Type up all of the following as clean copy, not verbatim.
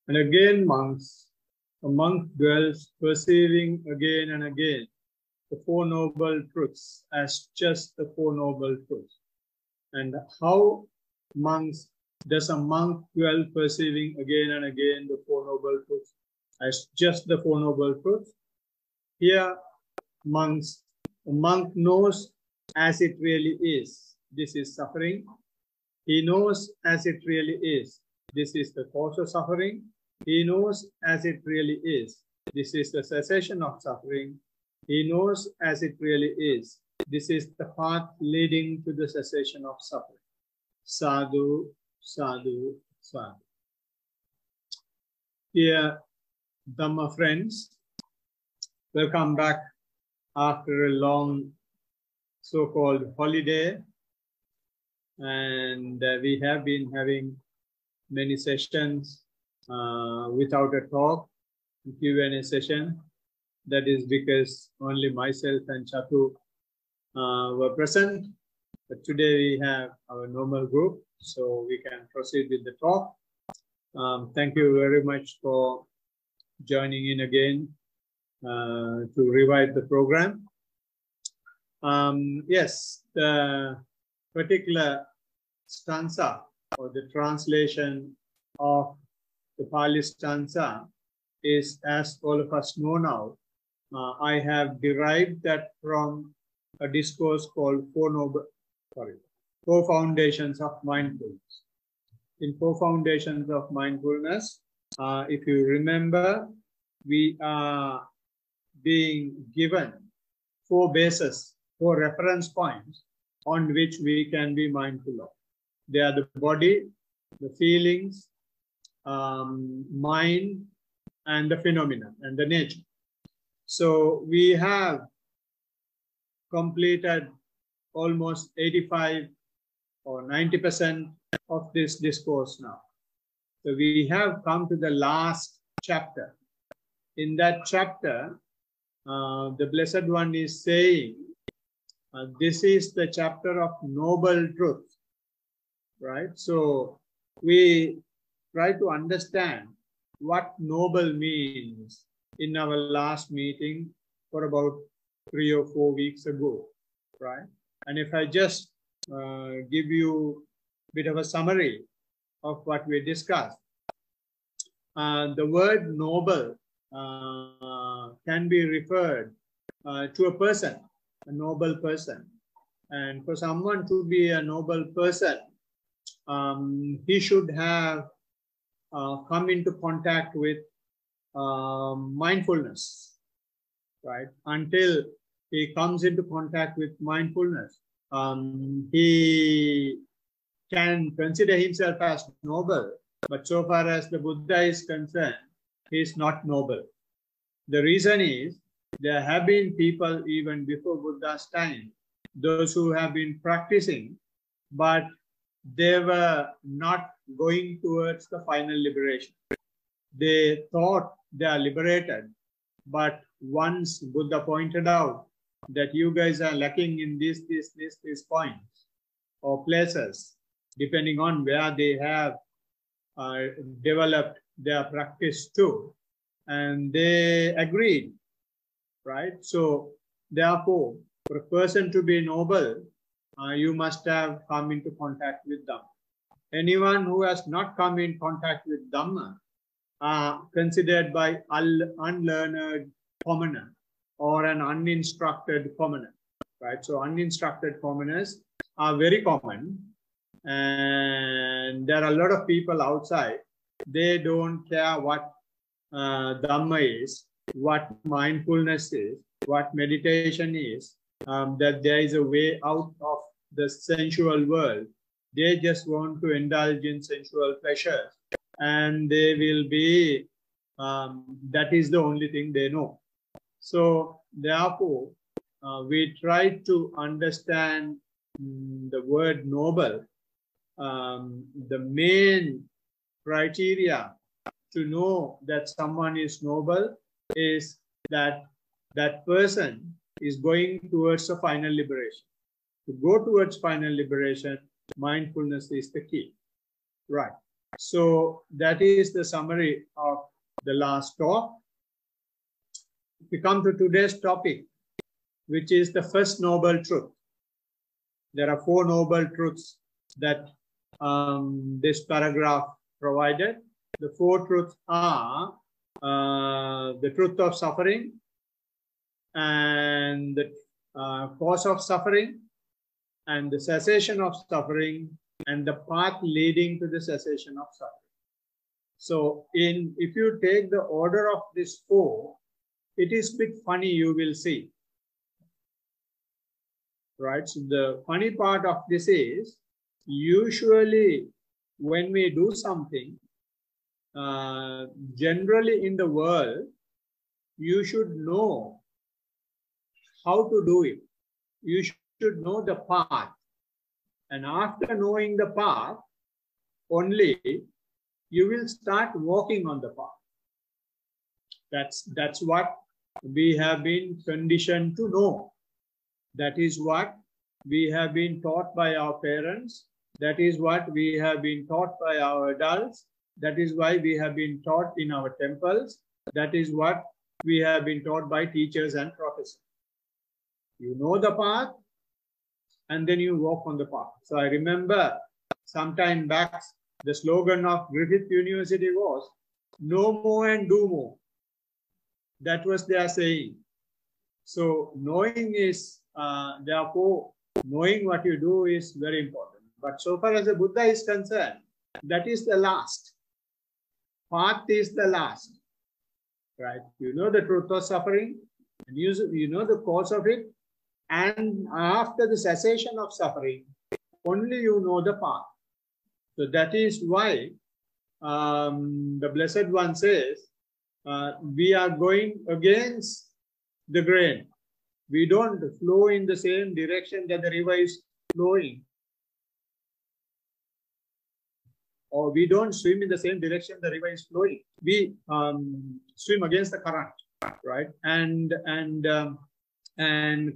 And again, monks, a monk dwells, perceiving again and again the Four Noble Truths as just the Four Noble Truths. And how does a monk dwell, perceiving again and again the Four Noble Truths as just the Four Noble Truths? Here, a monk knows as it really is. This is suffering. He knows as it really is. This is the cause of suffering. He knows as it really is. This is the cessation of suffering. He knows as it really is. This is the path leading to the cessation of suffering. Sadhu, sadhu, sadhu. Dear Dhamma friends, welcome back after a long so-called holiday. And we have been having many sessions without a talk, Q&A session. That is because only myself and Chatu were present. But today we have our normal group, so we can proceed with the talk. Thank you very much for joining in again to revive the program. Yes, the particular stanza or the translation of the Pali stanza is, as all of us know now, I have derived that from a discourse called Four Foundations of Mindfulness. In Four Foundations of Mindfulness, if you remember, we are being given four bases, four reference points on which we can be mindful of. They are the body, the feelings, mind, and the phenomena and the nature. So we have completed almost 85 or 90% of this discourse now. So we have come to the last chapter. In that chapter, the Blessed One is saying, this is the chapter of noble truth, right? So we try to understand what noble means in our last meeting for about 3 or 4 weeks ago, right? And if I just give you a bit of a summary of what we discussed, the word noble can be referred to a person, a noble person. And for someone to be a noble person, he should have come into contact with mindfulness, right? Until he comes into contact with mindfulness, he can consider himself as noble, but so far as the Buddha is concerned, he is not noble. The reason is, there have been people even before Buddha's time, those who have been practicing, but they were not going towards the final liberation. They thought they are liberated, but once Buddha pointed out that you guys are lacking in these points or places, depending on where they have developed their practice to, and they agreed, right? So therefore, for a person to be noble, you must have come into contact with Dhamma. Anyone who has not come in contact with Dhamma are considered by unlearned commoner or an uninstructed commoner, right? So uninstructed commoners are very common, and there are a lot of people outside. They don't care what Dhamma is, what mindfulness is, what meditation is, that there is a way out of the sensual world. They just want to indulge in sensual pleasures, and they will be, that is the only thing they know. So therefore, we try to understand the word noble. The main criteria to know that someone is noble is that that person is going towards a final liberation. To go towards final liberation, mindfulness is the key, right? So that is the summary of the last talk. We come to today's topic, which is the first noble truth. There are 4 noble truths that this paragraph provided. The 4 truths are the truth of suffering and the cause of suffering and the cessation of suffering and the path leading to the cessation of suffering. So if you take the order of these 4, it is a bit funny, you will see. Right? So the funny part of this is, usually when we do something, generally in the world, you should know how to do it. You should know the path. And after knowing the path, only you will start walking on the path. That's what we have been conditioned to know. That is what we have been taught by our parents. That is what we have been taught by our adults. That is why we have been taught in our temples. That is what we have been taught by teachers and professors. You know the path, and then you walk on the path. So I remember some time back, the slogan of Griffith University was, "Know more and do more." That was their saying. So knowing is, therefore, knowing what you do is very important. But so far as the Buddha is concerned, that is the last. Path is the last. Right? You know the truth of suffering, and you know the cause of it, and after the cessation of suffering, only you know the path. So that is why the Blessed One says, we are going against the grain. We don't flow in the same direction that the river is flowing. Or we don't swim in the same direction the river is flowing. We swim against the current, right? And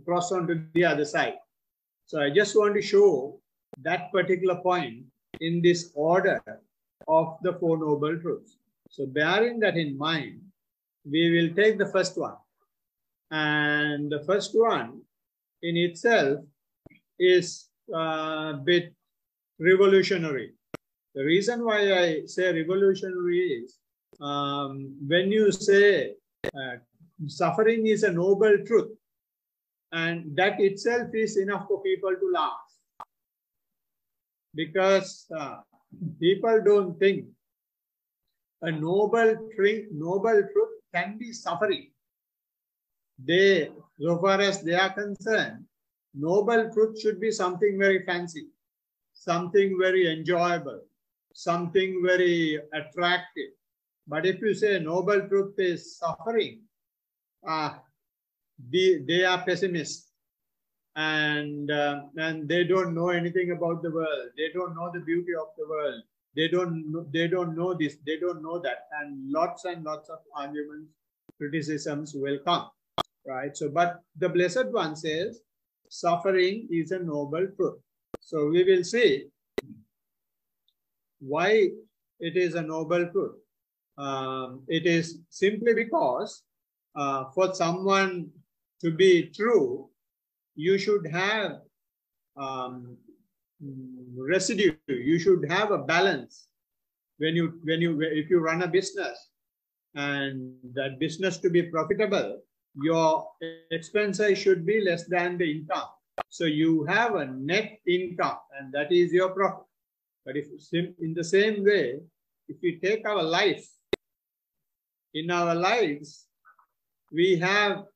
cross on to the other side. So I just want to show that particular point in this order of the 4 noble truths. So bearing that in mind, we will take the first one. And the first one in itself is a bit revolutionary. The reason why I say revolutionary is, when you say suffering is a noble truth, and that itself is enough for people to laugh. Because people don't think a noble truth can be suffering. So far as they are concerned, noble truth should be something very fancy, something very enjoyable, something very attractive. But if you say noble truth is suffering, they are pessimists, and they don't know anything about the world. They don't know the beauty of the world. They don't know this. They don't know that, and lots of arguments, criticisms will come, right? So, but the Blessed One says suffering is a noble truth. So we will see why it is a noble truth. It is simply because for someone to be true, you should have residue. You should have a balance. If you run a business, and that business to be profitable, your expenses should be less than the income. So you have a net income, and that is your profit. But if in the same way, if we take our life, in our lives, we have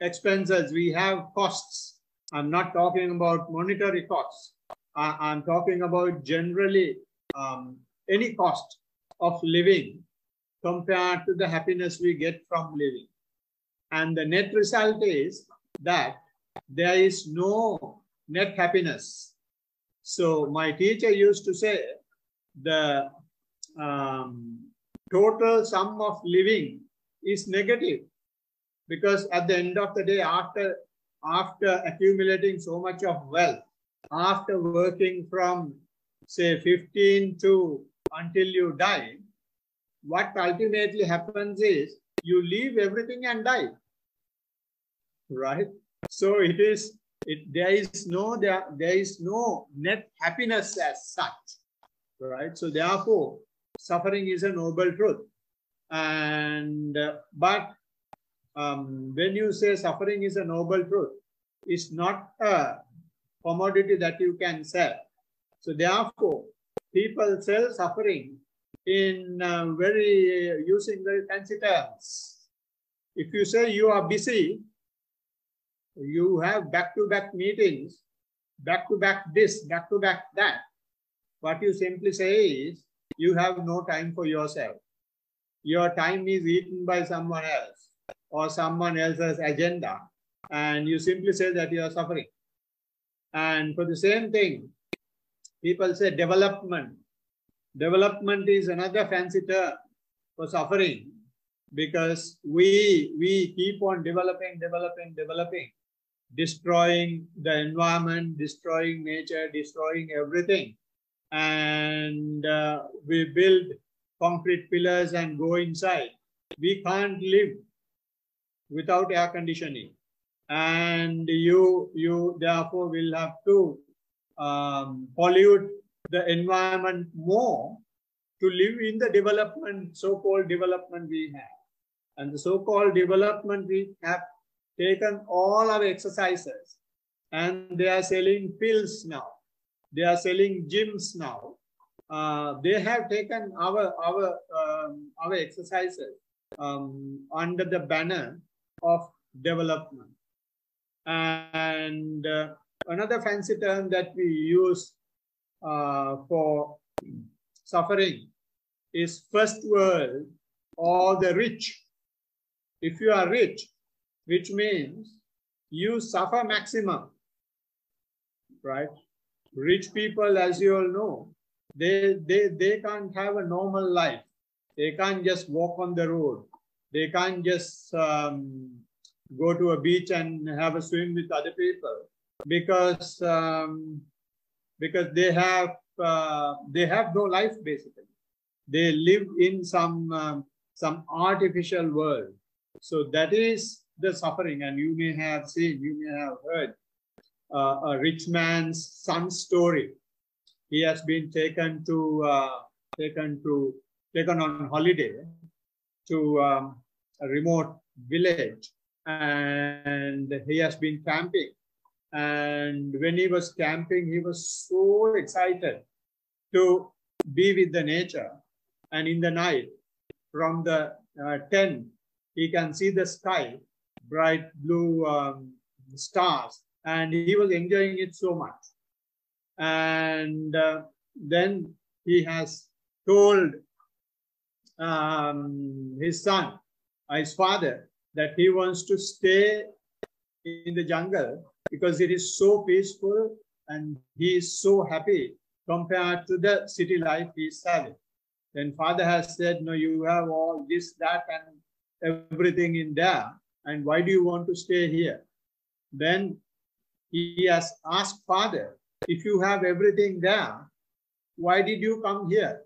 expenses, we have costs. I'm not talking about monetary costs. I'm talking about generally any cost of living compared to the happiness we get from living. And the net result is that there is no net happiness. So my teacher used to say the total sum of living is negative, because at the end of the day, after accumulating so much of wealth, after working from say 15 to until you die, what ultimately happens is you leave everything and die, right? So there is no net happiness as such, right? So therefore, suffering is a noble truth. And but when you say suffering is a noble truth, it's not a commodity that you can sell. So therefore, people sell suffering in using very fancy terms. If you say you are busy, you have back-to-back meetings, back-to-back this, back-to-back that. What you simply say is you have no time for yourself. Your time is eaten by someone else or someone else's agenda, and you simply say that you are suffering. And for the same thing, people say development. Development is another fancy term for suffering, because we keep on developing, destroying the environment, destroying nature, destroying everything. And we build concrete pillars and go inside. We can't live without air conditioning. And you therefore will have to pollute the environment more to live in the development, so-called development we have. And the so-called development, we have taken all our exercises and they are selling pills now. They are selling gyms now. They have taken our exercises under the banner of development. And another fancy term that we use for suffering is first world or the rich. If you are rich, which means you suffer maximum, right? Rich people, as you all know, they can't have a normal life. They can't just walk on the road. They can't just go to a beach and have a swim with other people, because they have no life basically. They live in some artificial world. So that is the suffering. And you may have seen, you may have heard a rich man's son's story. He has been taken on holiday to a remote village, and he has been camping. And when he was camping, he was so excited to be with the nature. And in the night, from the tent, he can see the sky, bright blue stars, and he was enjoying it so much. And then he has told his son, his father, that he wants to stay in the jungle because it is so peaceful and he is so happy compared to the city life he is having. Then father has said, no, you have all this, that, and everything in there. And why do you want to stay here? Then he has asked father, if you have everything there, why did you come here?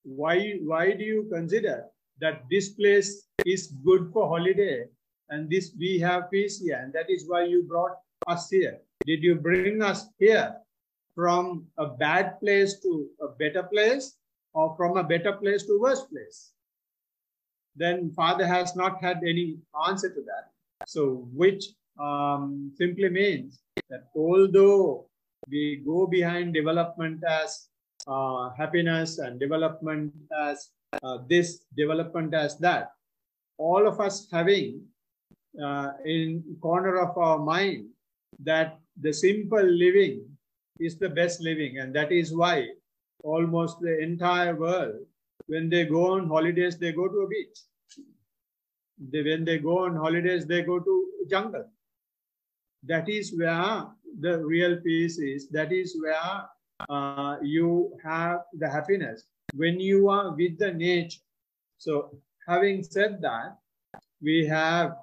Why do you consider that this place is good for holiday and this we have peace here, and that is why you brought us here? Did you bring us here from a bad place to a better place, or from a better place to worse place? Then father has not had any answer to that. So which simply means that although we go behind development as happiness and development as this, development as that, all of us having in corner of our mind that the simple living is the best living. And that is why almost the entire world, when they go on holidays, they go to a beach. When they go on holidays, they go to jungle. That is where the real peace is. That is where you have the happiness, when you are with the nature. So having said that, we have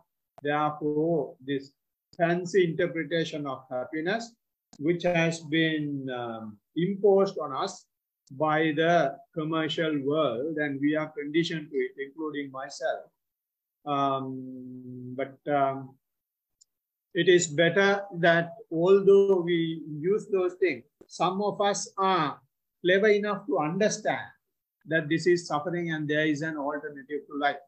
therefore this fancy interpretation of happiness, which has been imposed on us by the commercial world, and we are conditioned to it, including myself. It is better that although we use those things, some of us are clever enough to understand that this is suffering and there is an alternative to life.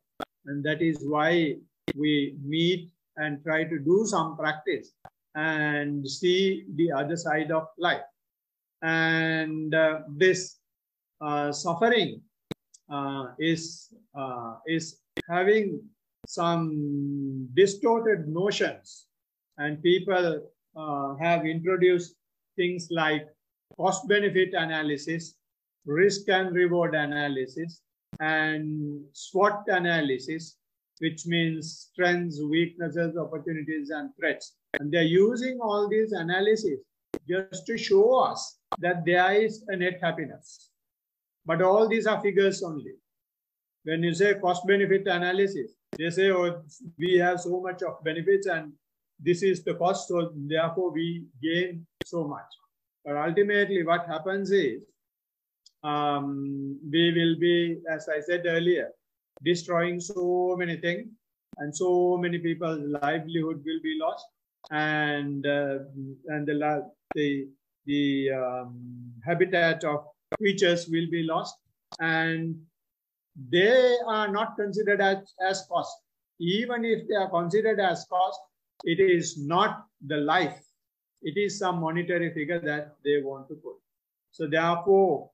And that is why we meet and try to do some practice and see the other side of life. And this suffering is having some distorted notions, and people have introduced things like cost-benefit analysis, risk and reward analysis, and SWOT analysis, which means strengths, weaknesses, opportunities, and threats. And they're using all these analyses just to show us that there is a net happiness. But all these are figures only. When you say cost-benefit analysis, they say, oh, we have so much of benefits and this is the cost, so therefore we gain so much. But ultimately what happens is, we will be, as I said earlier, destroying so many things, and so many people's livelihood will be lost, and the habitat of creatures will be lost, and they are not considered as cost. Even if they are considered as cost, it is not the life. It is some monetary figure that they want to put. So therefore,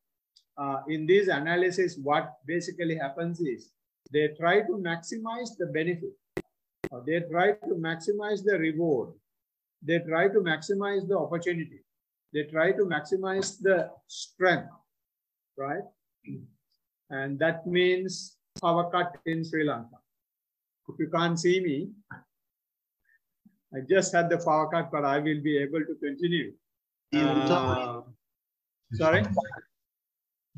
in this analysis, what basically happens is they try to maximize the benefit. They try to maximize the reward. They try to maximize the opportunity. They try to maximize the strength, right? And that means power cut in Sri Lanka. If you can't see me, I just had the power cut, but I will be able to continue. Sorry?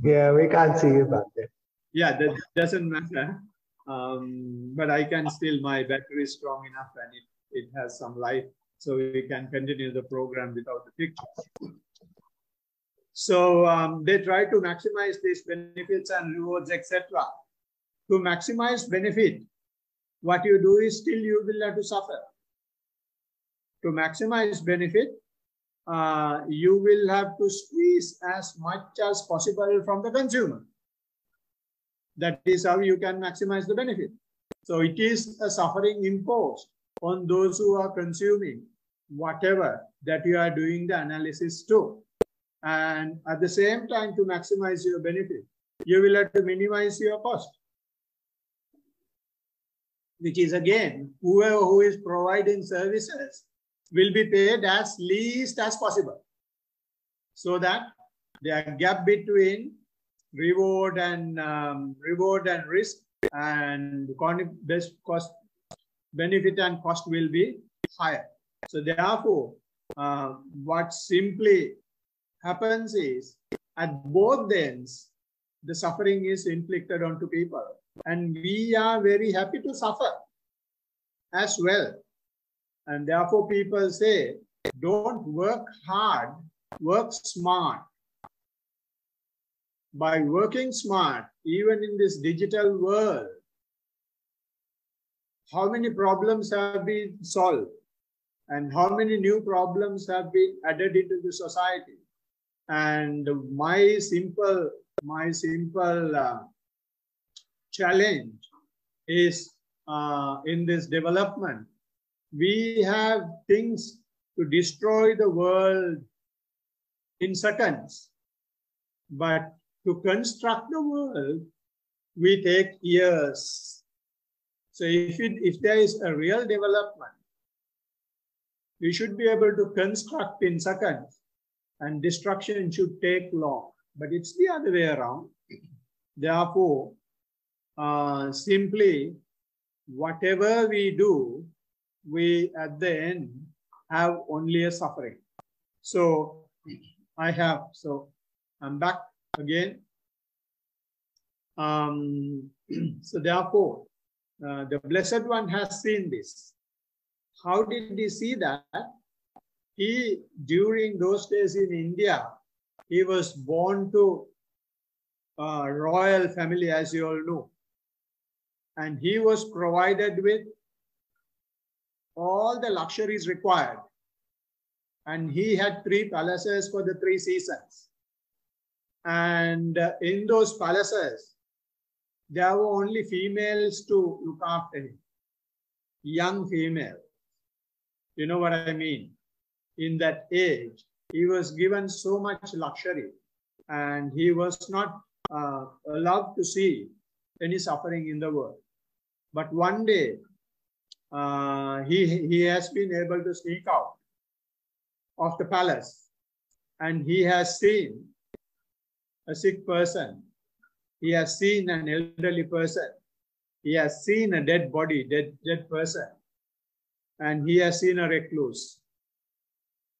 Yeah, we can't see you back there. Yeah, that doesn't matter. But I can still, my battery is strong enough and it has some light, so we can continue the program without the pictures. So they try to maximize these benefits and rewards, etc. To maximize benefit, what you do is still you will have to suffer. To maximize benefit, you will have to squeeze as much as possible from the consumer. That is how you can maximize the benefit. So it is a suffering imposed on those who are consuming whatever that you are doing the analysis to. And at the same time, to maximize your benefit, you will have to minimize your cost, which is again, whoever who is providing services will be paid as least as possible, so that the gap between reward and risk and best cost benefit and cost will be higher. So therefore, what simply happens is at both ends, the suffering is inflicted onto people, and we are very happy to suffer as well. And therefore, people say, don't work hard, work smart. By working smart, even in this digital world, how many problems have been solved and how many new problems have been added into the society? And my simple challenge is in this development, we have things to destroy the world in seconds, but to construct the world, we take years. So if there is a real development, we should be able to construct in seconds, and destruction should take long. But it's the other way around. Therefore, simply whatever we do, we at the end have only a suffering. So I'm back again. So therefore, the Blessed One has seen this. How did he see that? He, during those days in India, he was born to royal family, as you all know. And he was provided with all the luxuries required. And he had 3 palaces for the 3 seasons. And in those palaces, there were only females to look after him. Young female. You know what I mean? In that age, he was given so much luxury and he was not allowed to see any suffering in the world. But one day, he has been able to sneak out of the palace and he has seen a sick person. He has seen an elderly person. He has seen a dead body, dead person. And he has seen a recluse.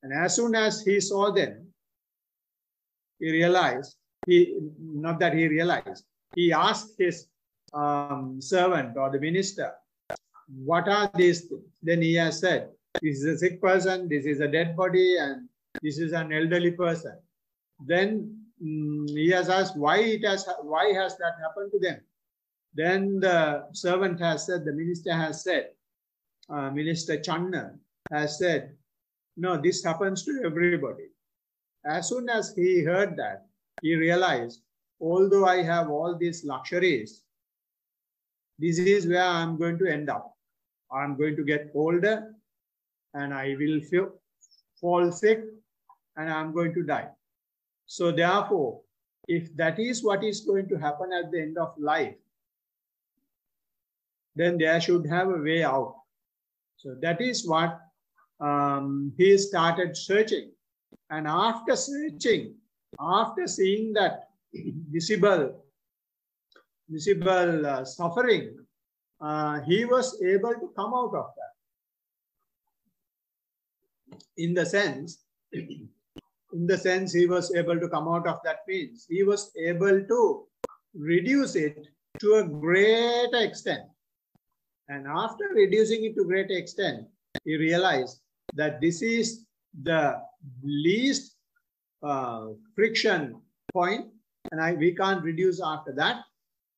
And as soon as he saw them, he realized, he asked his servant or the minister, what are these things? Then he has said, this is a sick person, this is a dead body, and this is an elderly person. Then he has asked, why has that happened to them? Then the servant has said, the minister has said, Minister Channa has said, no, this happens to everybody. As soon as he heard that, he realized, although I have all these luxuries, this is where I'm going to end up. I'm going to get older and I will fall sick and I'm going to die. So therefore, if that is what is going to happen at the end of life, then there should have a way out. So that is what he started searching. And after searching, after seeing that visible suffering, he was able to come out of that. In the sense, he was able to come out of that means he was able to reduce it to a greater extent. And after reducing it to greater extent, he realized that this is the least friction point, and we can't reduce after that.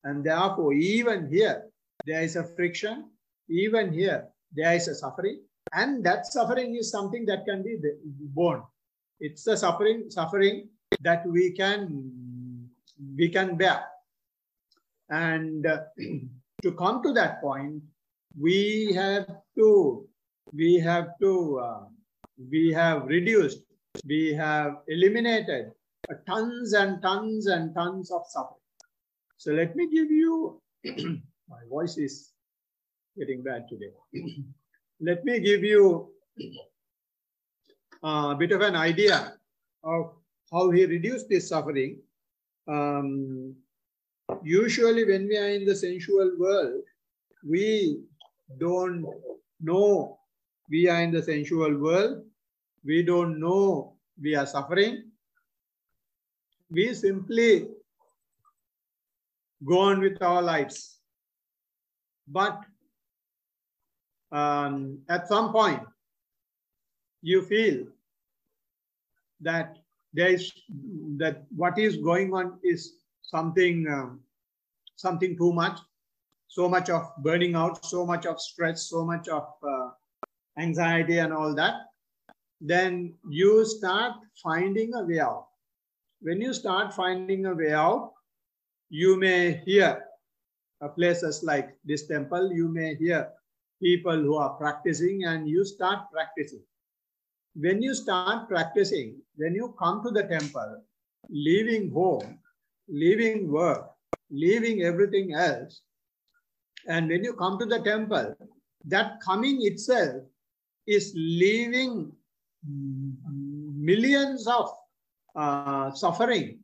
And therefore, even here, there is a friction. Even here, there is a suffering. And that suffering is something that can be borne. It's the suffering that we can bear. And to come to that point, we have eliminated tons and tons and tons of suffering. So let me give you, my voice is getting bad today. Let me give you a bit of an idea of how he reduced this suffering. Usually when we are in the sensual world, we don't know we are in the sensual world. We don't know we are suffering. We simply go on with our lives. But at some point, you feel that what is going on is something too much. So much of burning out, so much of stress, so much of anxiety and all that. Then you start finding a way out. When you start finding a way out, you may hear places like this temple, you may hear people who are practicing, and you start practicing. When you start practicing, when you come to the temple, leaving home, leaving work, leaving everything else, and when you come to the temple, that coming itself is leaving millions of suffering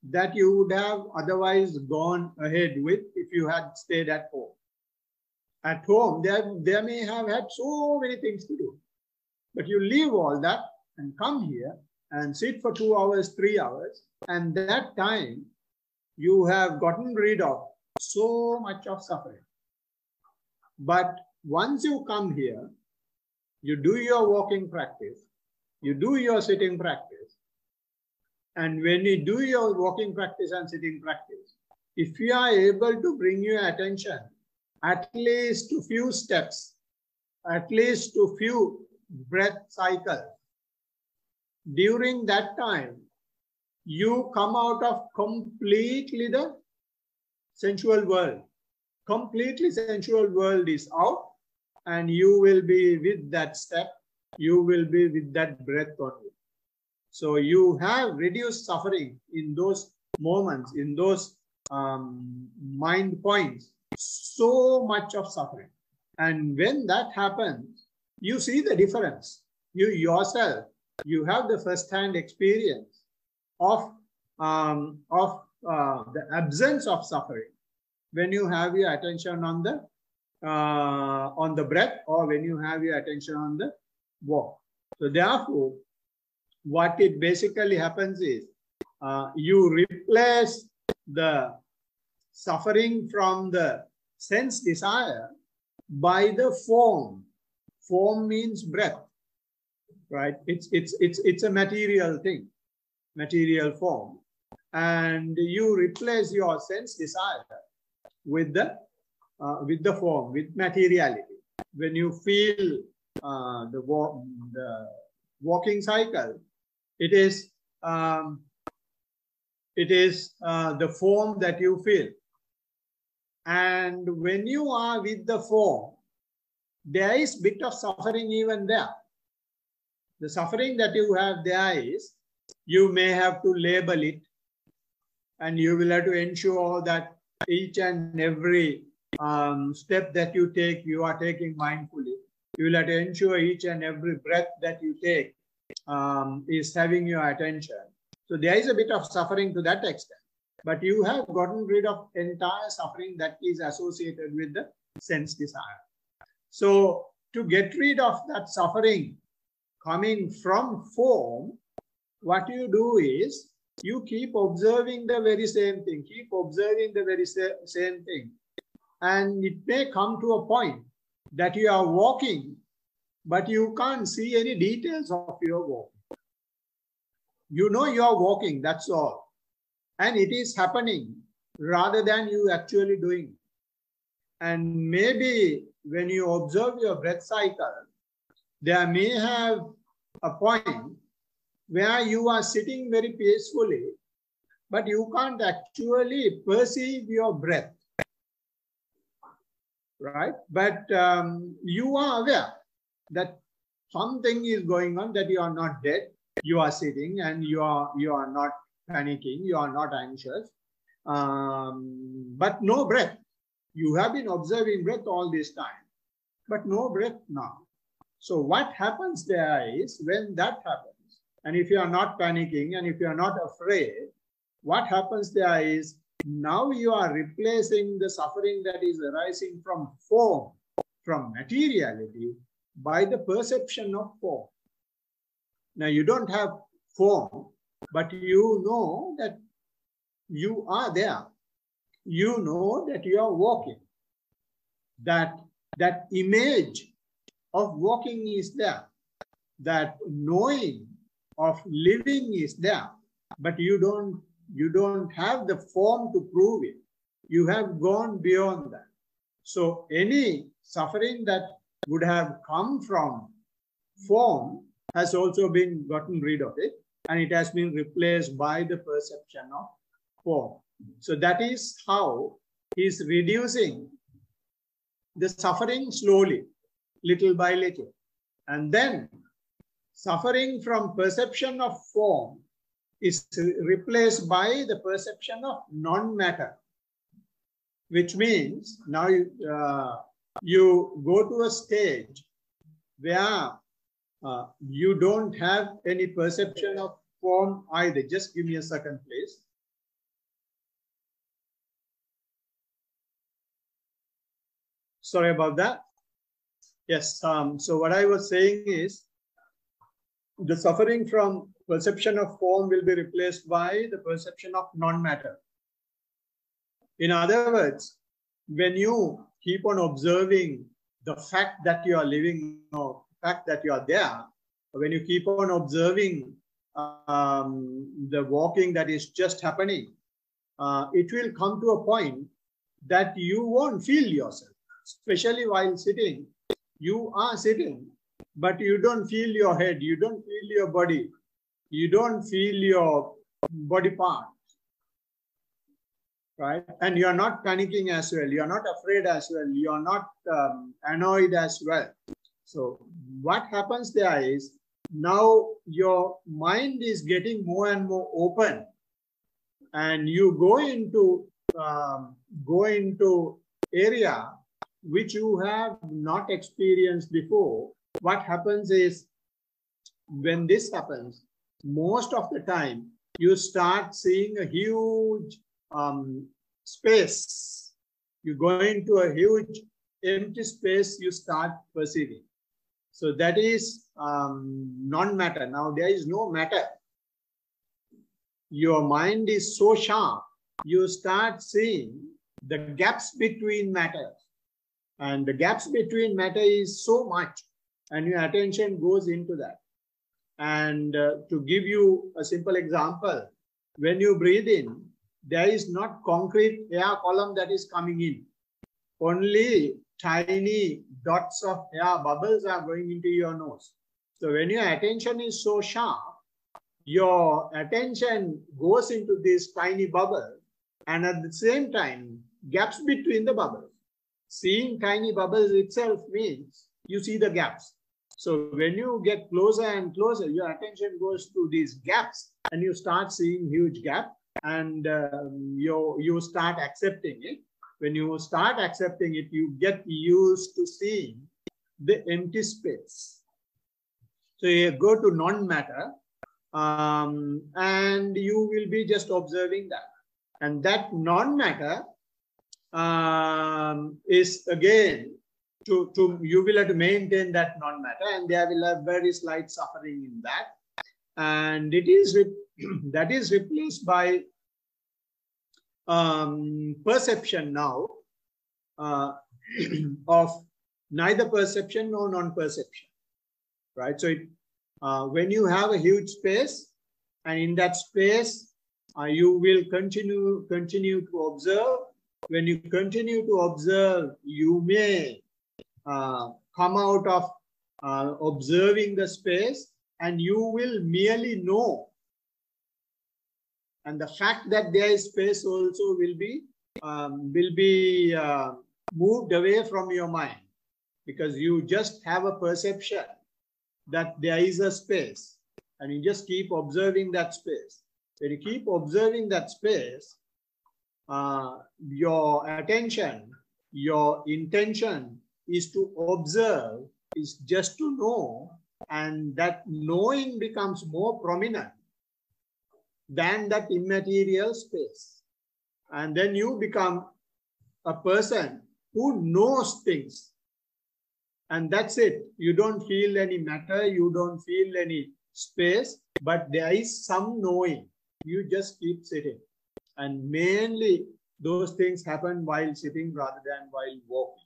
that you would have otherwise gone ahead with if you had stayed at home. At home, they may have had so many things to do. But you leave all that and come here and sit for 2 hours, 3 hours, and that time you have gotten rid of so much of suffering. But once you come here, you do your walking practice, you do your sitting practice, And when you do your walking practice and sitting practice, if you are able to bring your attention at least to few steps, at least to few breath cycles, during that time, you come out of completely the sensual world. Completely sensual world is out, and you will be with that step, you will be with that breath only. So you have reduced suffering in those moments, in those mind points, so much of suffering. And when that happens, you see the difference. You yourself, you have the first-hand experience of the absence of suffering when you have your attention on the breath, or when you have your attention on the walk. So therefore, what it basically happens is you replace the suffering from the sense desire by the form. Form means breath, right? It's a material thing, material form, and you replace your sense desire with the form, with materiality. When you feel the walking cycle, it is the form that you feel. And when you are with the form, there is a bit of suffering even there. The suffering that you have there is, you may have to label it, and you will have to ensure that each and every step that you take, you are taking mindfully. You will have to ensure each and every breath that you take is having your attention. So there is a bit of suffering to that extent, but you have gotten rid of entire suffering that is associated with the sense desire. So to get rid of that suffering coming from form, what you do is you keep observing the very same thing, keep observing the very same thing. And it may come to a point that you are walking, but you can't see any details of your walk. You know you are walking, that's all. And it is happening rather than you actually doing. And maybe when you observe your breath cycle, there may have a point where you are sitting very peacefully, but you can't actually perceive your breath, right? But you are aware that something is going on, that you are not dead. You are sitting and you are not panicking, you are not anxious, but no breath. You have been observing breath all this time, but no breath now. So what happens there is, when that happens, and if you are not panicking and if you are not afraid, what happens there is, now you are replacing the suffering that is arising from form, from materiality, by the perception of form. Now you don't have form, but you know that you are there. You know that you are walking. That image of walking is there. That knowing of living is there. But you don't have the form to prove it. You have gone beyond that. So any suffering that would have come from form has also been gotten rid of it, and it has been replaced by the perception of form. So that is how he is reducing the suffering slowly, little by little. And then suffering from perception of form is replaced by the perception of non-matter, which means now you go to a stage where you don't have any perception of form either. Just give me a second, please. Sorry about that. Yes, so what I was saying is, the suffering from perception of form will be replaced by the perception of non-matter. In other words, when you keep on observing the fact that you are living, or fact that you are there, when you keep on observing the walking that is just happening, it will come to a point that you won't feel yourself, especially while sitting. You are sitting, but you don't feel your head, you don't feel your body, you don't feel your body parts, right? And you're not panicking as well, you're not afraid as well, you're not annoyed as well. So what happens there is, now your mind is getting more and more open, and you go into area which you have not experienced before. What happens is, when this happens, most of the time you start seeing a huge space. You go into a huge empty space, you start perceiving. So that is non-matter. Now there is no matter. Your mind is so sharp, you start seeing the gaps between matter. And the gaps between matter is so much, and your attention goes into that. And to give you a simple example, when you breathe in, there is not concrete air column that is coming in. Only tiny dots of air bubbles are going into your nose. So when your attention is so sharp, your attention goes into this tiny bubble, and at the same time, gaps between the bubbles. Seeing tiny bubbles itself means you see the gaps. So when you get closer and closer, your attention goes to these gaps, and you start seeing huge gap, and you start accepting it. When you start accepting it, you get used to seeing the empty space. So you go to non-matter, and you will be just observing that. And that non-matter is again, you will have to maintain that non-matter, and there will have very slight suffering in that. And it is that is replaced by perception now of neither perception nor non-perception, right? So when you have a huge space, and in that space you will continue to observe. When you continue to observe, you may come out of observing the space, and you will merely know. And the fact that there is space also will be moved away from your mind, because you just have a perception that there is a space, and you just keep observing that space. When you keep observing that space, your attention, your intention is to observe, is just to know, and that knowing becomes more prominent than that immaterial space. And then you become a person who knows things. And that's it. You don't feel any matter, you don't feel any space, but there is some knowing. You just keep sitting. And mainly those things happen while sitting rather than while walking.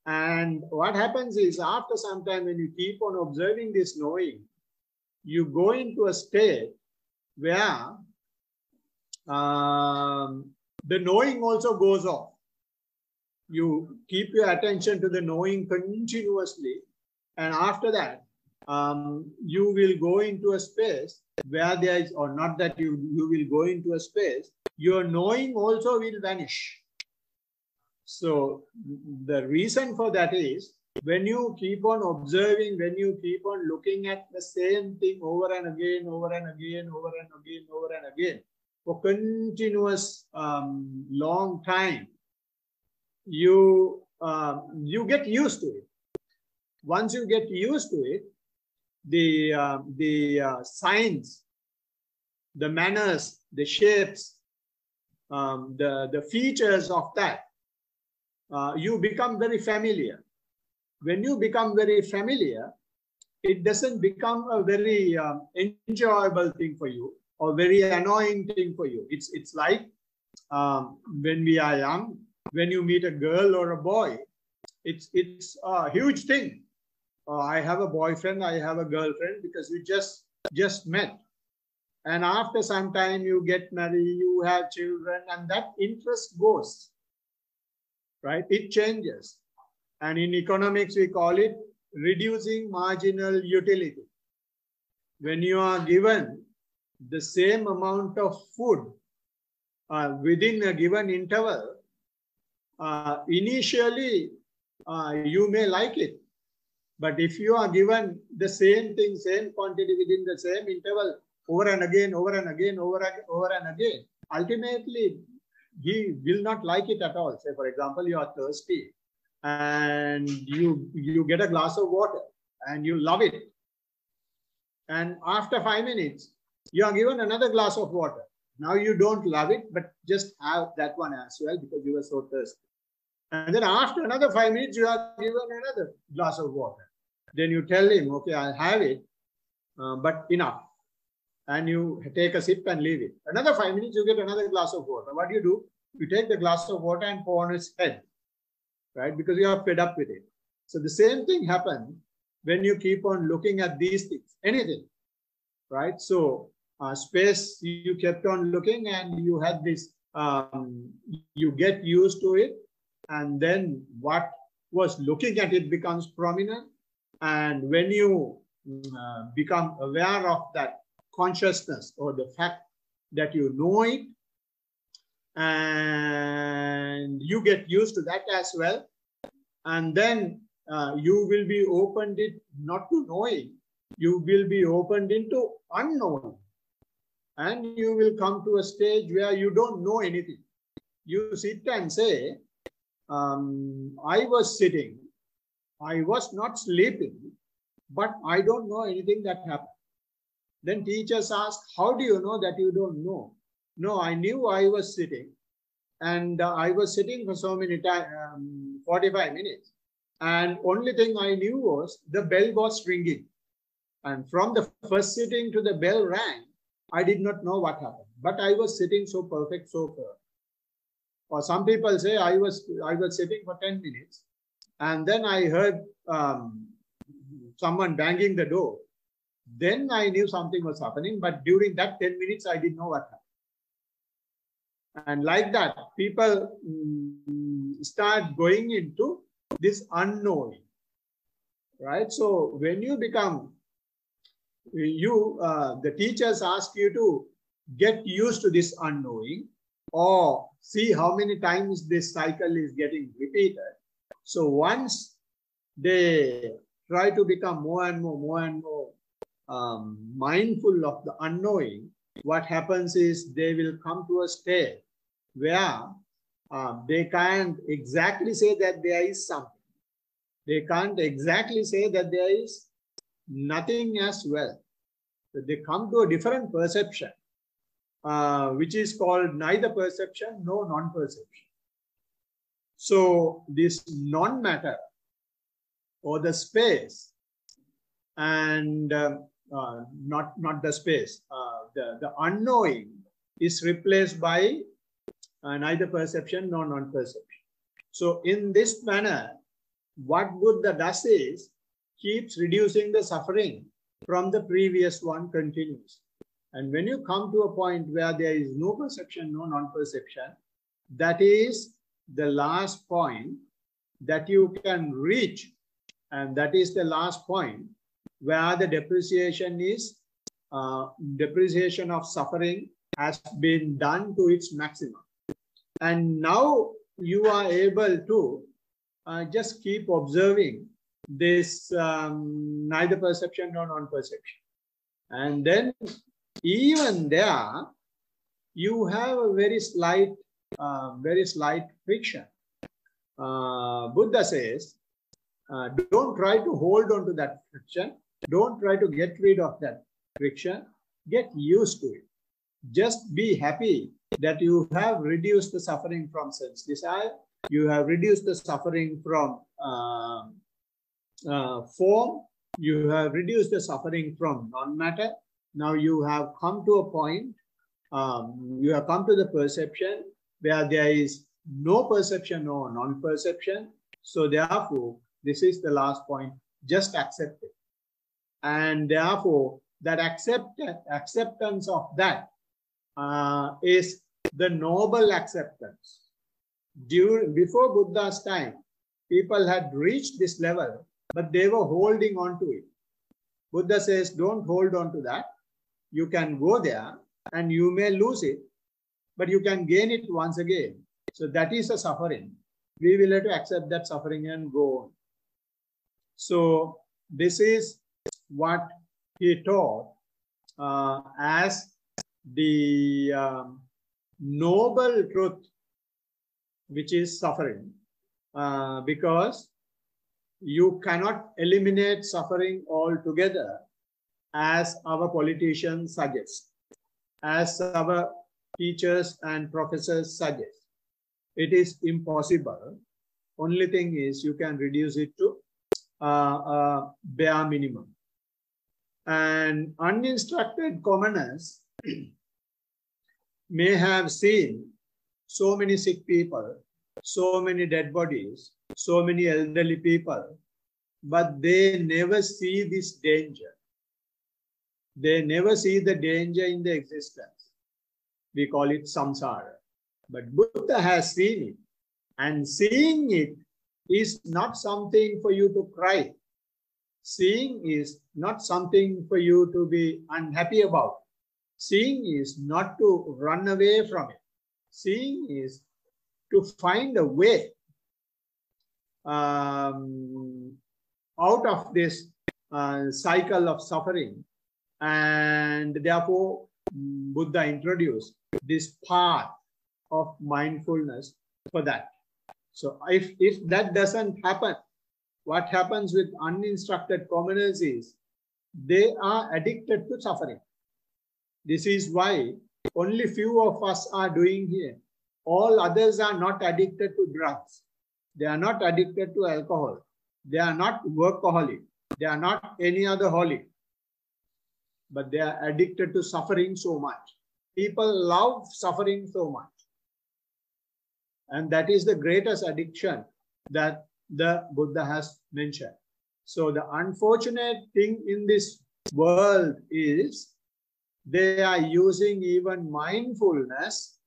And what happens is, after some time, when you keep on observing this knowing, you go into a state where the knowing also goes off. You keep your attention to the knowing continuously, and after that, you will go into a space where there is, or not that you will go into a space, your knowing also will vanish. So the reason for that is, when you keep on observing, when you keep on looking at the same thing over and again, over and again, over and again, over and again, for continuous long time, you get used to it. Once you get used to it, the signs, the manners, the shapes, the features of that, you become very familiar. When you become very familiar, it doesn't become a very enjoyable thing for you, or very annoying thing for you. It's like when we are young, when you meet a girl or a boy, it's a huge thing. I have a boyfriend, I have a girlfriend, because we just met. And after some time, you get married, you have children, and that interest goes, right? It changes. And in economics, we call it reducing marginal utility. When you are given the same amount of food within a given interval, initially you may like it. But if you are given the same thing, same quantity within the same interval over and again, over and again, over and again, ultimately he will not like it at all. Say, for example, you are thirsty and you get a glass of water and you love it. And after 5 minutes, you are given another glass of water. Now you don't love it, but just have that one as well because you were so thirsty. And then after another 5 minutes, you are given another glass of water. Then you tell him, okay, I'll have it, but enough. And you take a sip and leave it. Another 5 minutes, you get another glass of water. What do? You take the glass of water and pour on his head, right? Because you are fed up with it. So the same thing happens when you keep on looking at these things, anything, right? So space, you kept on looking and you had this, you get used to it. And then what was looking at it becomes prominent. And when you become aware of that consciousness or the fact that you know it, and you get used to that as well, and then you will be opened it not to knowing, you will be opened into unknowing. And you will come to a stage where you don't know anything. You sit and say, I was sitting, I was not sleeping, but I don't know anything that happened. Then teachers ask, how do you know that you don't know? No, I knew I was sitting, and I was sitting for so many times, 45 minutes. And only thing I knew was the bell was ringing. And from the first sitting to the bell rang, I did not know what happened. But I was sitting so perfect, so perfect. Or some people say I was sitting for 10 minutes, and then I heard someone banging the door. Then I knew something was happening, but during that 10 minutes, I didn't know what happened. And like that, people start going into this unknowing, right? So when you become, the teachers ask you to get used to this unknowing, or see how many times this cycle is getting repeated. So once they try to become more and more mindful of the unknowing, what happens is they will come to a state where they can't exactly say that there is something. They can't exactly say that there is nothing as well. So they come to a different perception, which is called neither perception nor non-perception. So this non-matter or the space, and not the space, the unknowing is replaced by neither perception nor non-perception. So in this manner, what Buddha does is keeps reducing the suffering from the previous one continues. And when you come to a point where there is no perception, no non-perception, that is the last point that you can reach. And that is the last point where the depreciation is, depreciation of suffering has been done to its maximum. And now you are able to just keep observing this neither perception nor non-perception. And then even there, you have a very slight friction. Buddha says, don't try to hold on to that friction. Don't try to get rid of that friction. Get used to it. Just be happy that you have reduced the suffering from sense desire. You have reduced the suffering from form. You have reduced the suffering from non-matter. Now you have come to a point, you have come to the perception where there is no perception or non-perception. So therefore, this is the last point. Just accept it. And therefore, that acceptance of that is the noble acceptance. Before Buddha's time, people had reached this level, but they were holding on to it. Buddha says, don't hold on to that. You can go there and you may lose it, but you can gain it once again. So that is a suffering. We will have to accept that suffering and go on. So this is what he taught as the noble truth, which is suffering, because you cannot eliminate suffering altogether, as our politicians suggest, as our teachers and professors suggest. It is impossible. Only thing is you can reduce it to bare minimum. And uninstructed commoners may have seen so many sick people, so many dead bodies, so many elderly people, but they never see this danger. They never see the danger in the existence. We call it samsara. But Buddha has seen it, and seeing it is not something for you to cry. Seeing is not something for you to be unhappy about. Seeing is not to run away from it. Seeing is to find a way out of this cycle of suffering. And therefore, Buddha introduced this path of mindfulness for that. So if that doesn't happen, what happens with uninstructed commoners is they are addicted to suffering. This is why only few of us are doing here. All others are not addicted to drugs. They are not addicted to alcohol. They are not workaholic. They are not any other holic. But they are addicted to suffering so much. People love suffering so much. And that is the greatest addiction that the Buddha has mentioned. So the unfortunate thing in this world is they are using even mindfulness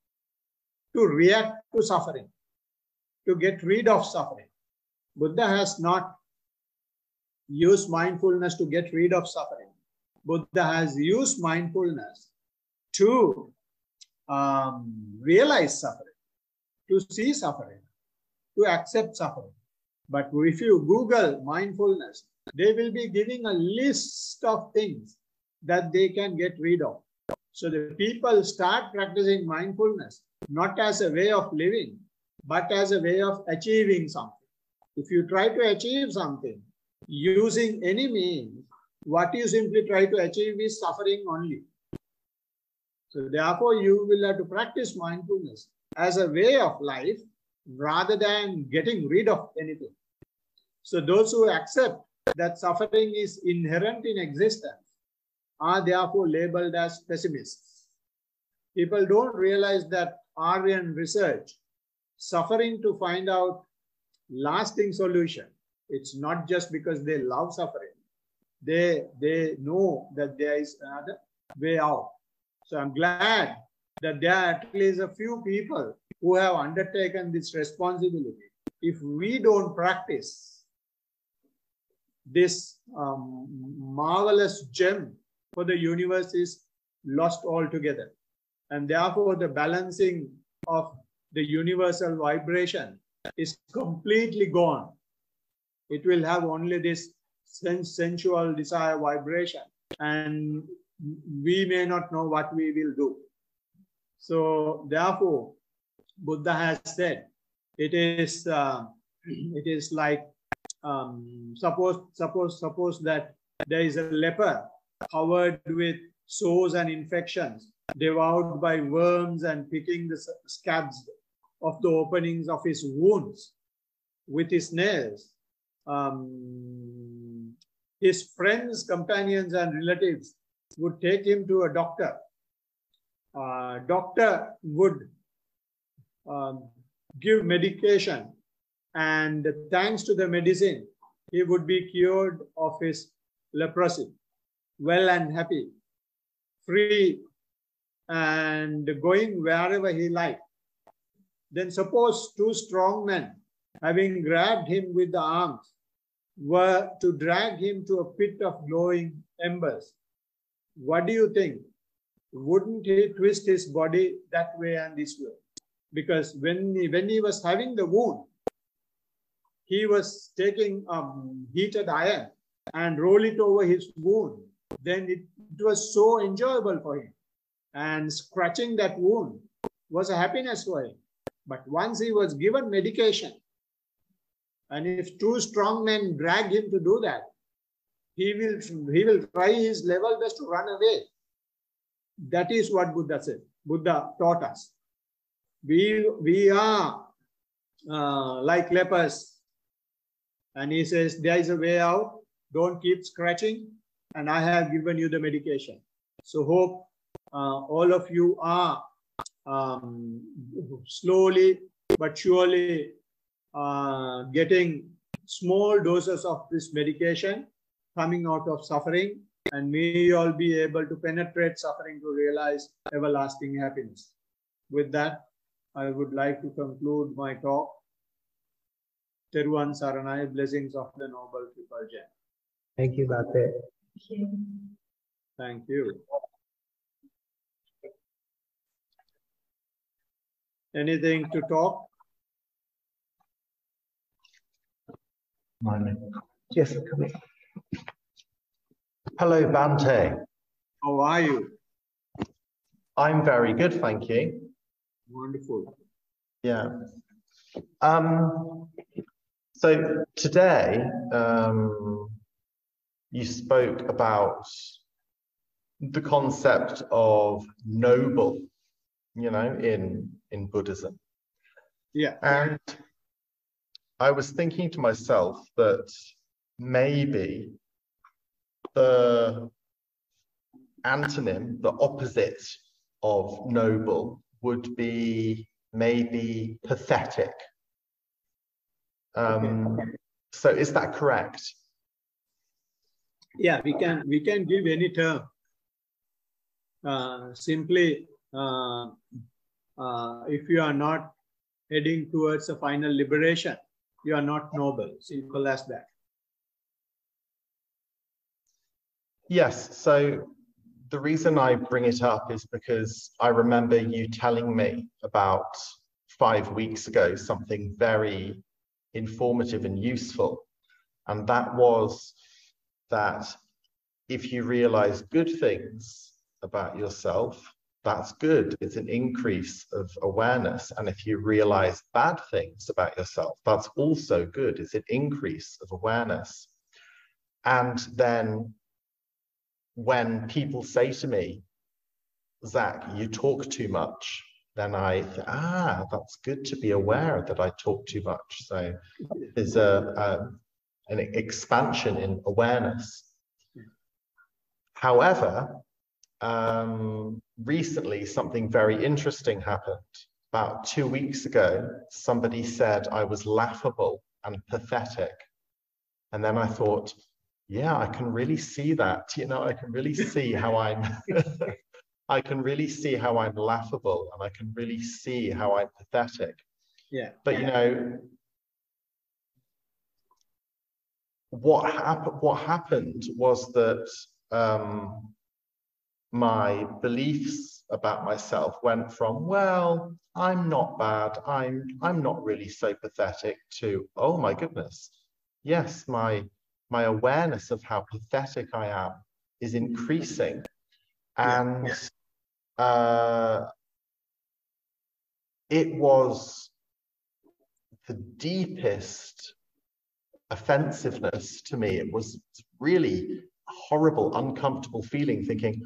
to react to suffering, to get rid of suffering. Buddha has not used mindfulness to get rid of suffering. Buddha has used mindfulness to realize suffering, to see suffering, to accept suffering. But if you Google mindfulness, they will be giving a list of things that they can get rid of. So the people start practicing mindfulness, not as a way of living, but as a way of achieving something. If you try to achieve something using any means, what you simply try to achieve is suffering only. So therefore, you will have to practice mindfulness as a way of life rather than getting rid of anything. So those who accept that suffering is inherent in existence are therefore labeled as pessimists. People don't realize that Aryan research, suffering to find out lasting solution. It's not just because they love suffering. They know that there is another way out. So I'm glad that there are at least a few people who have undertaken this responsibility. If we don't practice this marvelous gem for the universe is lost altogether. And therefore the balancing of the universal vibration is completely gone. It will have only this sensual desire vibration, and we may not know what we will do. So therefore, Buddha has said it is like suppose that there is a leper covered with sores and infections, devoured by worms and picking the scabs of the openings of his wounds with his nails. His friends, companions, and relatives would take him to a doctor. Doctor would give medication, and thanks to the medicine, he would be cured of his leprosy. well and happy, free, and going wherever he liked. Then suppose two strong men, having grabbed him with the arms, were to drag him to a pit of glowing embers. What do you think? Wouldn't he twist his body that way and this way? Because when he was having the wound, he was taking heated iron and roll it over his wound. Then it was so enjoyable for him. And scratching that wound was a happiness for him. But once he was given medication, and if two strong men drag him to do that, he will try his level best to run away. That is what Buddha said. Buddha taught us. We are like lepers. And he says, there is a way out. Don't keep scratching. And I have given you the medication. So hope all of you are slowly but surely getting small doses of this medication, coming out of suffering, and may you all be able to penetrate suffering to realize everlasting happiness. With that, I would like to conclude my talk. Teruvan Saranai, blessings of the Noble Triple Gem. Thank you, Bhate. Thank you. Anything to talk? Yes, come in. Hello, Bhante. How are you? I'm very good, thank you. Wonderful. Yeah. So today, you spoke about the concept of noble, you know, in Buddhism. Yeah. And I was thinking to myself that maybe the antonym, the opposite of noble, would be maybe pathetic. So is that correct? Yeah, we can give any term. Simply, if you are not heading towards a final liberation, you are not noble. Simple as that. Yes. So the reason I bring it up is because I remember you telling me about 5 weeks ago something very informative and useful. And that was that if you realize good things about yourself, that's good. It's an increase of awareness. And if you realize bad things about yourself, that's also good. It's an increase of awareness. And then when people say to me, Zach, you talk too much, then I think, that's good to be aware that I talk too much. So there's an expansion in awareness. However, recently something very interesting happened. About 2 weeks ago, somebody said I was laughable and pathetic. And then I thought, yeah, I can really see that. You know, I can really see how I'm I can really see how I'm laughable, and I can really see how I'm pathetic. Yeah. But you know, what happened was that my beliefs about myself went from, well, I'm not bad, I'm not really so pathetic, to, oh my goodness, yes, my awareness of how pathetic I am is increasing. And it was the deepest offensiveness to me. It was really a horrible, uncomfortable feeling, thinking,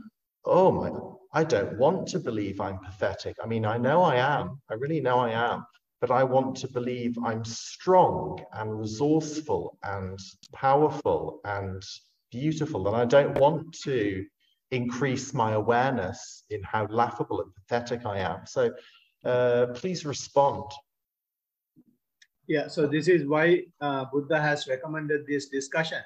oh my, I don't want to believe I'm pathetic. I mean, I know I am. I really know I am. But I want to believe I'm strong and resourceful and powerful and beautiful. And I don't want to increase my awareness in how laughable and pathetic I am. So please respond. Yeah, so this is why Buddha has recommended this discussion.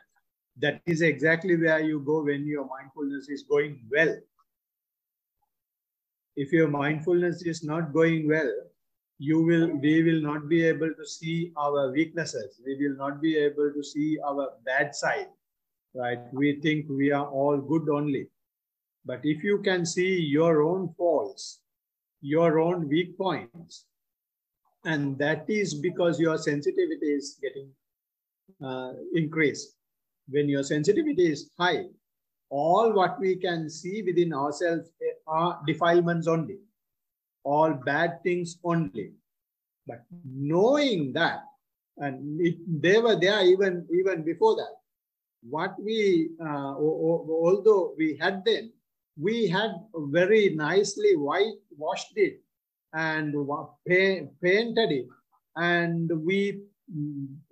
That is exactly where you go when your mindfulness is going well. If your mindfulness is not going well, we will not be able to see our weaknesses. We will not be able to see our bad side, right? We think we are all good only. But if you can see your own faults, your own weak points, and that is because your sensitivity is getting increased. When your sensitivity is high, all what we can see within ourselves are defilements only, all bad things only. But knowing that, and they were there even before that, what we, although we had them, we had very nicely whitewashed it and painted it, and we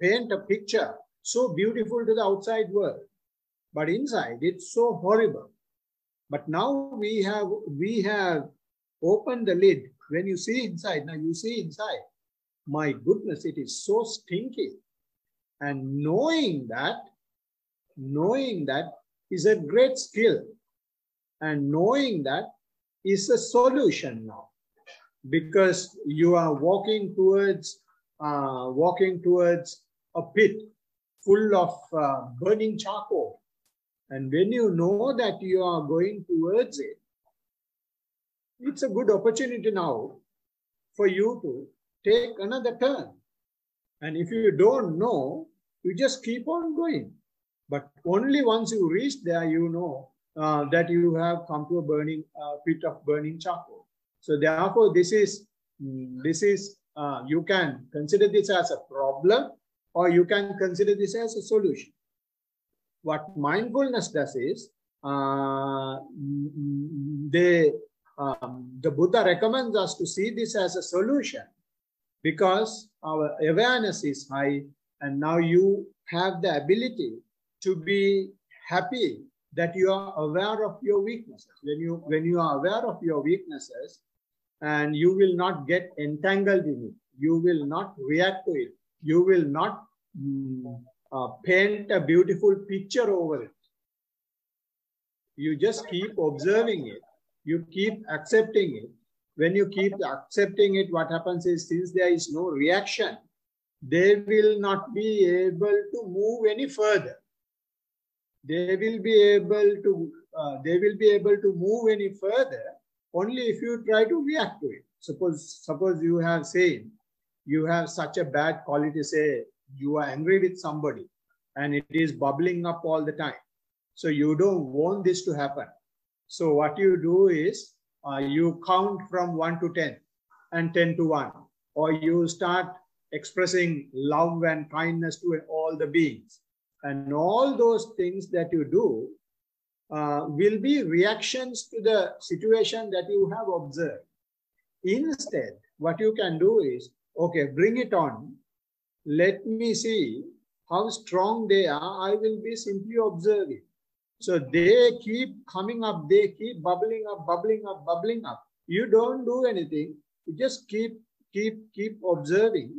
paint a picture so beautiful to the outside world, but inside it's so horrible. But now we have opened the lid. When you see inside, now you see inside, my goodness, it is so stinky. And knowing that is a great skill. And knowing that is a solution now, because you are walking towards a pit full of burning charcoal. And when you know that you are going towards it, it's a good opportunity now for you to take another turn. And if you don't know, you just keep on going. But only once you reach there, you know that you have come to a burning pit of burning charcoal. So therefore, this is you can consider this as a problem, or you can consider this as a solution. What mindfulness does is, the Buddha recommends us to see this as a solution, because our awareness is high, and now you have the ability to be happy that you are aware of your weaknesses. When you are aware of your weaknesses, and you will not get entangled in it, you will not react to it, you will not paint a beautiful picture over it. You just keep observing it. You keep accepting it. When you keep accepting it, what happens is, since there is no reaction, they will not be able to move any further. They will be able to move any further only if you try to react to it. Suppose you have such a bad quality, say you are angry with somebody and it is bubbling up all the time. So you don't want this to happen. So what you do is you count from 1 to 10 and 10 to 1, or you start expressing love and kindness to all the beings. And all those things that you do will be reactions to the situation that you have observed. Instead, what you can do is, okay, bring it on. Let me see how strong they are. I will be simply observing. So they keep coming up, they keep bubbling up, bubbling up, bubbling up. You don't do anything. You just keep observing,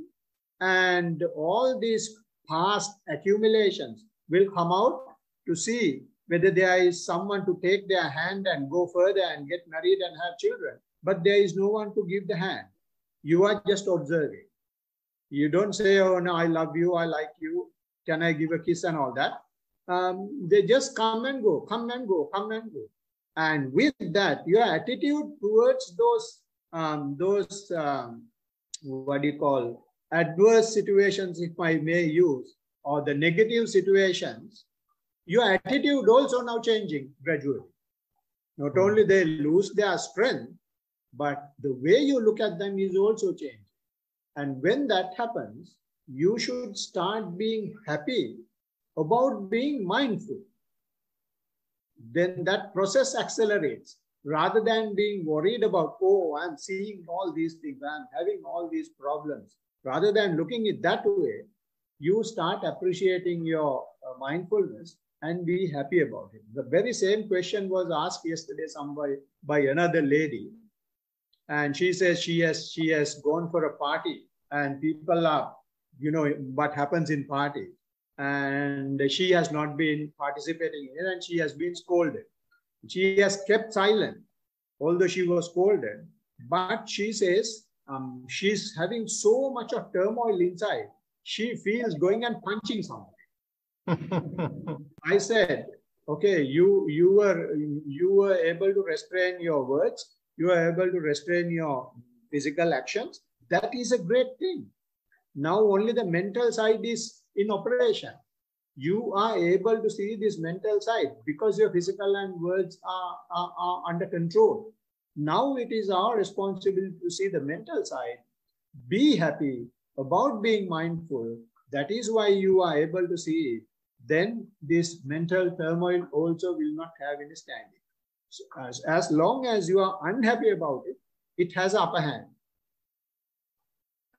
and all these past accumulations will come out to see whether there is someone to take their hand and go further and get married and have children. But there is no one to give the hand. You are just observing. You don't say, oh no, I love you, I like you, can I give a kiss and all that. They just come and go, come and go, come and go. And with that, your attitude towards those what do you call, adverse situations, if I may use, or the negative situations, your attitude also now changing gradually. Not only they lose their strength, but the way you look at them is also changing. And when that happens, you should start being happy about being mindful. Then that process accelerates, rather than being worried about, oh, I'm seeing all these things, I'm having all these problems. Rather than looking at it that way, you start appreciating your mindfulness and be happy about it. The very same question was asked yesterday by another lady. And she says she has gone for a party, and people are, you know what happens in parties. and she has not been participating in it, and she has been scolded. She has kept silent, although she was scolded. But she says she's having so much of turmoil inside. She feels going and punching somebody. I said, okay, you were able to restrain your words. You are able to restrain your physical actions. That is a great thing. Now only the mental side is in operation. You are able to see this mental side because your physical and words are under control. Now it is our responsibility to see the mental side. Be happy about being mindful. That is why you are able to see it. Then this mental turmoil also will not have any standing. So as long as you are unhappy about it, it has upper hand.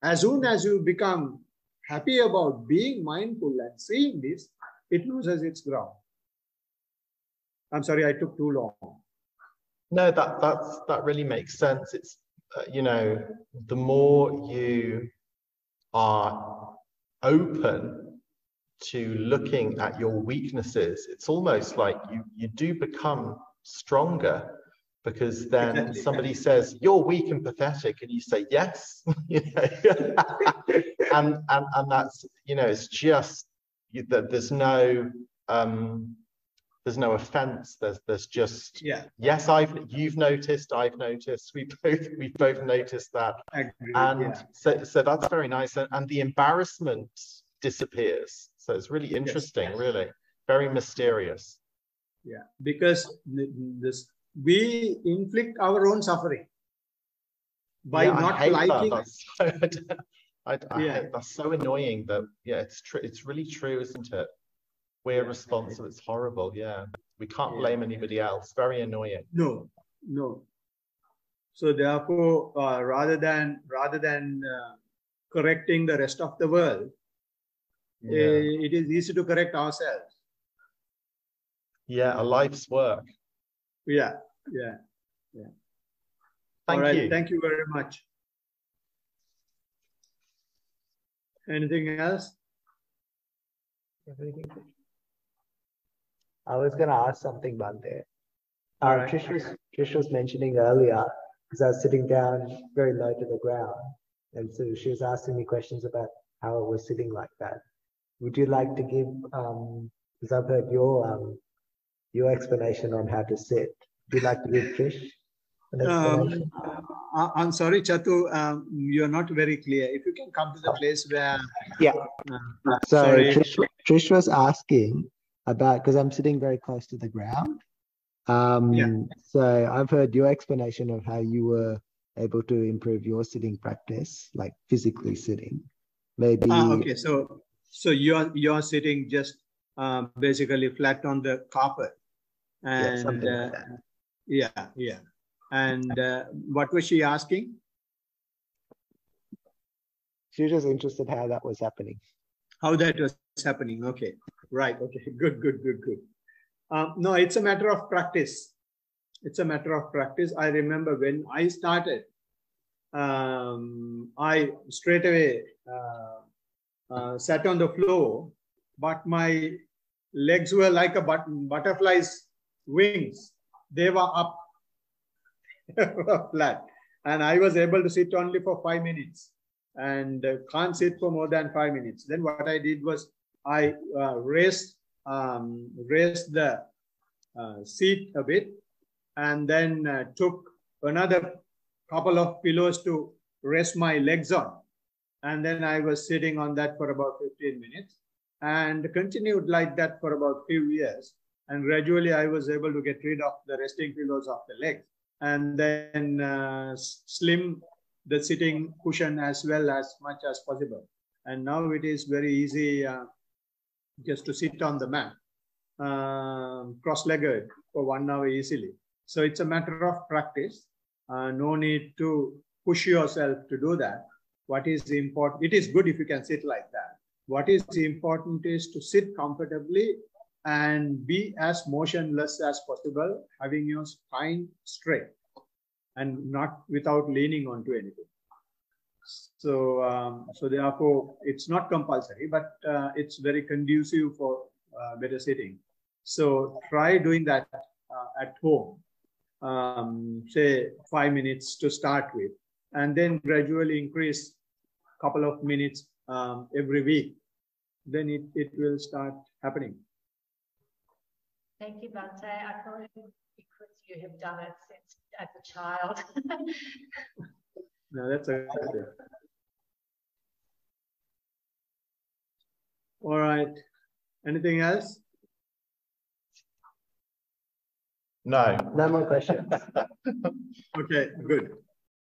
As soon as you become happy about being mindful and seeing this, it loses its ground. I'm sorry, I took too long. No, that really makes sense. It's you know, the more you are open to looking at your weaknesses, it's almost like you do become stronger, because then Exactly. somebody says you're weak and pathetic, and you say yes, you know, and that's, you know, it's just that there's no offense. There's just, yeah. Yes, you've noticed, I've noticed, we both noticed that. And yeah. so that's very nice, and the embarrassment disappears. So it's really interesting, yes. really very mysterious. Yeah, because we inflict our own suffering by not liking. I hate, that's so annoying. That it's true. It's really true, isn't it? We're responsible. It's horrible. Yeah, we can't blame anybody else. Very annoying. No. So therefore, rather than correcting the rest of the world, it is easy to correct ourselves. Yeah, a life's work. Yeah. Thank you. Thank you very much. Anything else? I was going to ask something, Bhante. Trish was mentioning earlier, because I was sitting down very low to the ground, and so she was asking me questions about how I was sitting like that. Would you like to give, because I've heard your explanation on how to sit. Would you like to give Trish an explanation? I'm sorry, Chatu, you're not very clear. If you can come to the place where... Yeah. So sorry. Trish was asking about, because I'm sitting very close to the ground. So I've heard your explanation of how you were able to improve your sitting practice, like physically sitting. Maybe... okay, so you're sitting just basically flat on the carpet. And something like that. Yeah. And what was she asking? She was just interested how that was happening. How that was happening. Okay. Right. Okay. Good. No, it's a matter of practice. I remember when I started, I straight away sat on the floor, but my legs were like a butterfly's wings. They were up flat, and I was able to sit only for 5 minutes, and can't sit for more than 5 minutes. Then what I did was I raised the seat a bit, and then took another couple of pillows to rest my legs on, and then I was sitting on that for about 15 minutes and continued like that for about a few years. And gradually I was able to get rid of the resting pillows of the legs, and then slim the sitting cushion as well as much as possible. And now it is very easy just to sit on the mat, cross-legged for 1 hour easily. So it's a matter of practice. No need to push yourself to do that. What is important, it is good if you can sit like that. What is important is to sit comfortably and be as motionless as possible, having your spine straight and not without leaning onto anything. So therefore, it's not compulsory, but it's very conducive for better sitting. So try doing that at home, say 5 minutes to start with, and then gradually increase a couple of minutes every week. Then it will start happening. Thank you, Bhante. I thought it was because you have done it since as a child. No, that's okay. All right. Anything else? No. No more questions. Okay, good.